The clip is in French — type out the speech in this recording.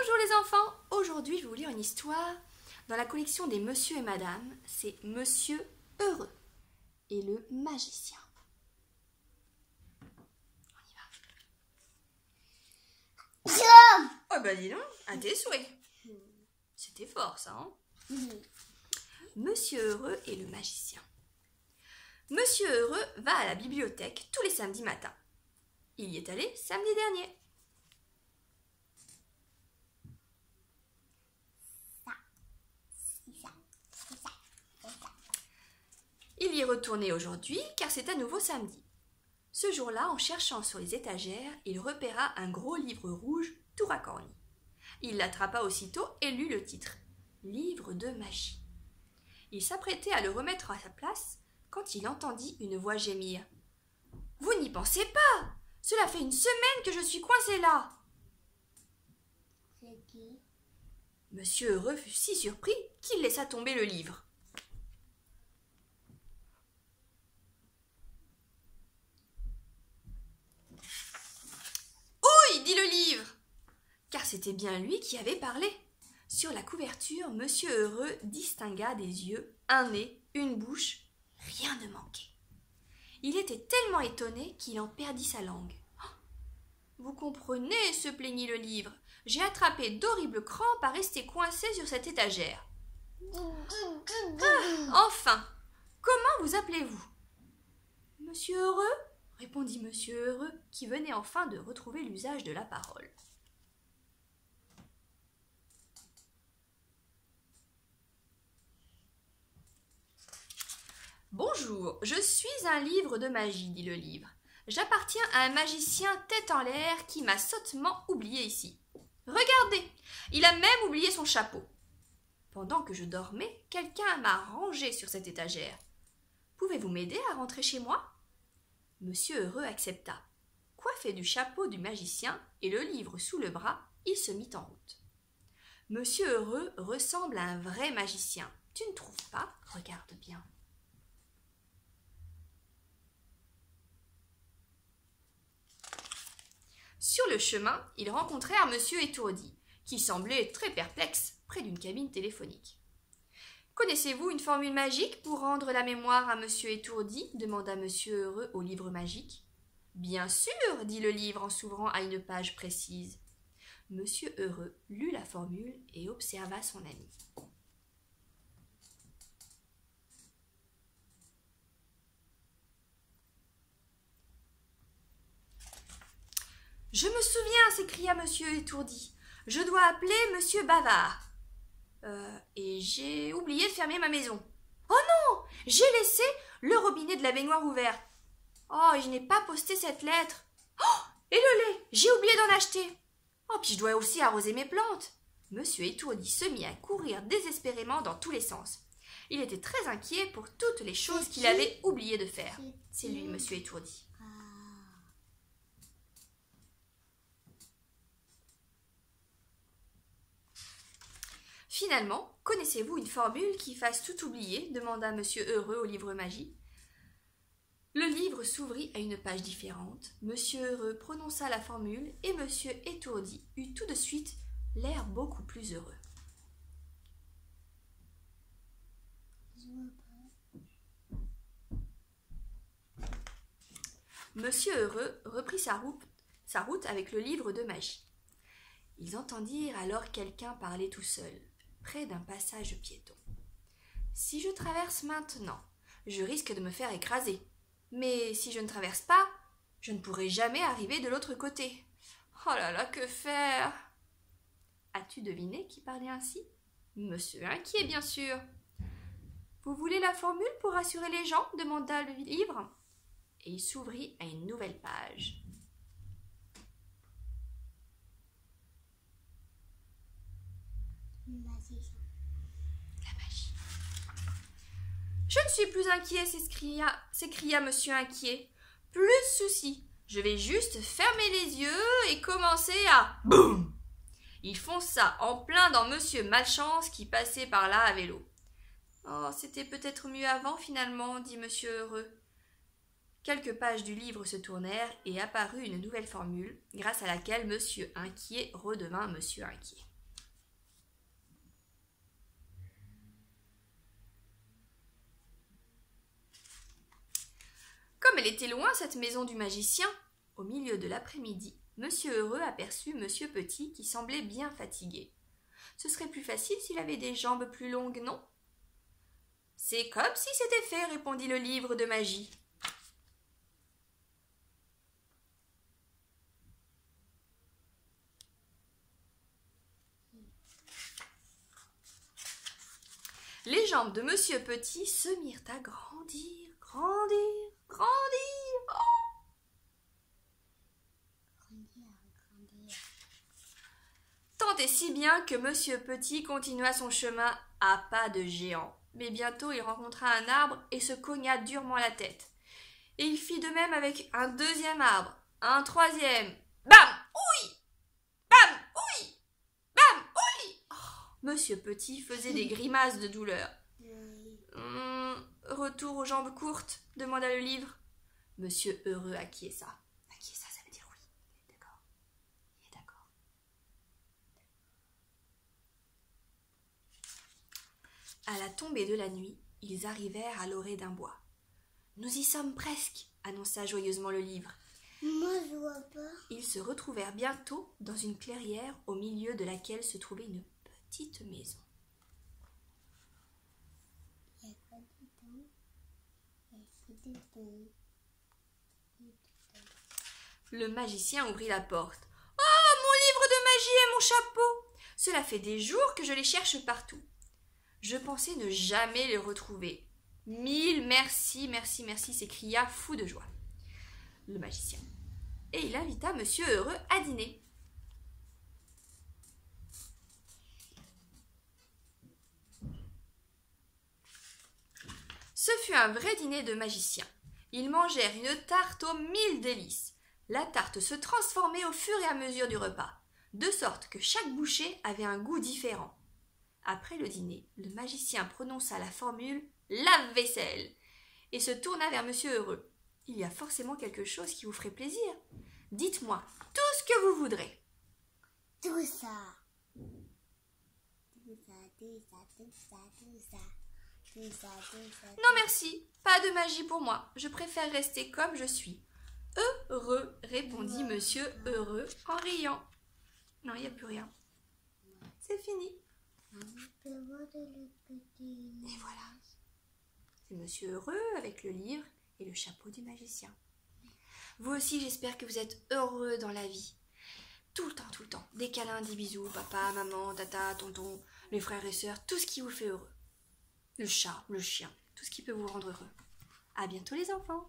Bonjour les enfants, aujourd'hui je vais vous lire une histoire dans la collection des Monsieur et Madame, c'est Monsieur Heureux et le magicien. On y va. Oh bah dis donc, à tes souhaits. C'était fort ça, hein? Monsieur Heureux et le magicien. Monsieur Heureux va à la bibliothèque tous les samedis matins. Il y est allé samedi dernier. Il y est retourné aujourd'hui car c'est à nouveau samedi. Ce jour-là, en cherchant sur les étagères, il repéra un gros livre rouge tout racorni. Il l'attrapa aussitôt et lut le titre « Livre de magie ». Il s'apprêtait à le remettre à sa place quand il entendit une voix gémir. « Vous n'y pensez pas! Cela fait une semaine que je suis coincé là !» C'est qui? Monsieur Heureux fut si surpris qu'il laissa tomber le livre. « dit le livre, car c'était bien lui qui avait parlé. Sur la couverture, Monsieur Heureux distingua des yeux, un nez, une bouche, rien ne manquait. Il était tellement étonné qu'il en perdit sa langue. Oh, vous comprenez, se plaignit le livre, j'ai attrapé d'horribles crampes à rester coincé sur cette étagère. Enfin, comment vous appelez-vous? Monsieur Heureux, répondit Monsieur Heureux, qui venait enfin de retrouver l'usage de la parole. Bonjour, je suis un livre de magie, dit le livre. J'appartiens à un magicien tête en l'air qui m'a sottement oublié ici. Regardez, il a même oublié son chapeau. Pendant que je dormais, quelqu'un m'a rangé sur cette étagère. Pouvez-vous m'aider à rentrer chez moi? Monsieur Heureux accepta. Coiffé du chapeau du magicien et le livre sous le bras, il se mit en route. Monsieur Heureux ressemble à un vrai magicien. Tu ne trouves pas? Regarde bien. Sur le chemin, ils rencontrèrent Monsieur Étourdi, qui semblait très perplexe près d'une cabine téléphonique. Connaissez-vous une formule magique pour rendre la mémoire à Monsieur Étourdi? Demanda Monsieur Heureux au livre magique. Bien sûr, dit le livre en s'ouvrant à une page précise. Monsieur Heureux lut la formule et observa son ami. Je me souviens, s'écria Monsieur Étourdi. Je dois appeler Monsieur Bavard. Et j'ai oublié de fermer ma maison. Oh non! J'ai laissé le robinet de la baignoire ouvert. Oh, et je n'ai pas posté cette lettre. Oh! Et le lait! J'ai oublié d'en acheter. Oh, puis je dois aussi arroser mes plantes. Monsieur Étourdi se mit à courir désespérément dans tous les sens. Il était très inquiet pour toutes les choses qu'il avait oublié de faire. C'est lui, Monsieur Étourdi. Finalement, connaissez-vous une formule qui fasse tout oublier? Demanda Monsieur Heureux au livre magie. Le livre s'ouvrit à une page différente. Monsieur Heureux prononça la formule et Monsieur Étourdi eut tout de suite l'air beaucoup plus heureux. Monsieur Heureux reprit sa route avec le livre de magie. Ils entendirent alors quelqu'un parler tout seul, près d'un passage piéton. Si je traverse maintenant, je risque de me faire écraser. Mais si je ne traverse pas, je ne pourrai jamais arriver de l'autre côté. Oh là là, que faire? As-tu deviné qui parlait ainsi? Monsieur Inquiet, bien sûr. Vous voulez la formule pour rassurer les gens? Demanda le livre. Et il s'ouvrit à une nouvelle page. La magie. Je ne suis plus inquiet, s'écria Monsieur Inquiet. Plus de soucis. Je vais juste fermer les yeux et commencer à... Boum! Il fonça en plein dans Monsieur Malchance qui passait par là à vélo. Oh, c'était peut-être mieux avant finalement, dit Monsieur Heureux. Quelques pages du livre se tournèrent et apparut une nouvelle formule, grâce à laquelle Monsieur Inquiet redevint Monsieur Inquiet. Comme elle était loin, cette maison du magicien, au milieu de l'après-midi, Monsieur Heureux aperçut Monsieur Petit qui semblait bien fatigué. Ce serait plus facile s'il avait des jambes plus longues, non? C'est comme si c'était fait, répondit le livre de magie. Les jambes de Monsieur Petit se mirent à grandir, grandir, grandir. Oh! Tant et si bien que Monsieur Petit continua son chemin à pas de géant. Mais bientôt il rencontra un arbre et se cogna durement la tête. Et il fit de même avec un deuxième arbre, un troisième. Bam! Ouï! Bam! Ouï! Bam! Ouï! Oh, Monsieur Petit faisait des grimaces de douleur. Retour aux jambes courtes, demanda le livre. Monsieur Heureux acquiesça. Acquiesça, ça veut dire oui. Il est d'accord. Il est d'accord. À la tombée de la nuit, ils arrivèrent à l'orée d'un bois. Nous y sommes presque, annonça joyeusement le livre. Moi, je vois pas. Ils se retrouvèrent bientôt dans une clairière au milieu de laquelle se trouvait une petite maison. Le magicien ouvrit la porte. « Oh, mon livre de magie et mon chapeau! Cela fait des jours que je les cherche partout. Je pensais ne jamais les retrouver. Mille merci, merci, merci, s'écria fou de joie le magicien. Et il invita Monsieur Heureux à dîner. Ce fut un vrai dîner de magiciens. Ils mangèrent une tarte aux 1000 délices. La tarte se transformait au fur et à mesure du repas, de sorte que chaque bouchée avait un goût différent. Après le dîner, le magicien prononça la formule « lave-vaisselle » et se tourna vers Monsieur Heureux. « Il y a forcément quelque chose qui vous ferait plaisir. Dites-moi tout ce que vous voudrez. » Tout ça. Tout ça, tout ça, tout ça, tout ça. Tout ça, tout ça. Non merci, pas de magie pour moi. Je préfère rester comme je suis. Heureux, répondit Monsieur Heureux en riant. Non, il n'y a plus rien. C'est fini. Et voilà. C'est Monsieur Heureux avec le livre et le chapeau du magicien. Vous aussi, j'espère que vous êtes heureux dans la vie. Tout le temps, tout le temps. Des câlins, des bisous, papa, maman, tata, tonton, les frères et sœurs, tout ce qui vous fait heureux. Le chat, le chien, tout ce qui peut vous rendre heureux. À bientôt les enfants.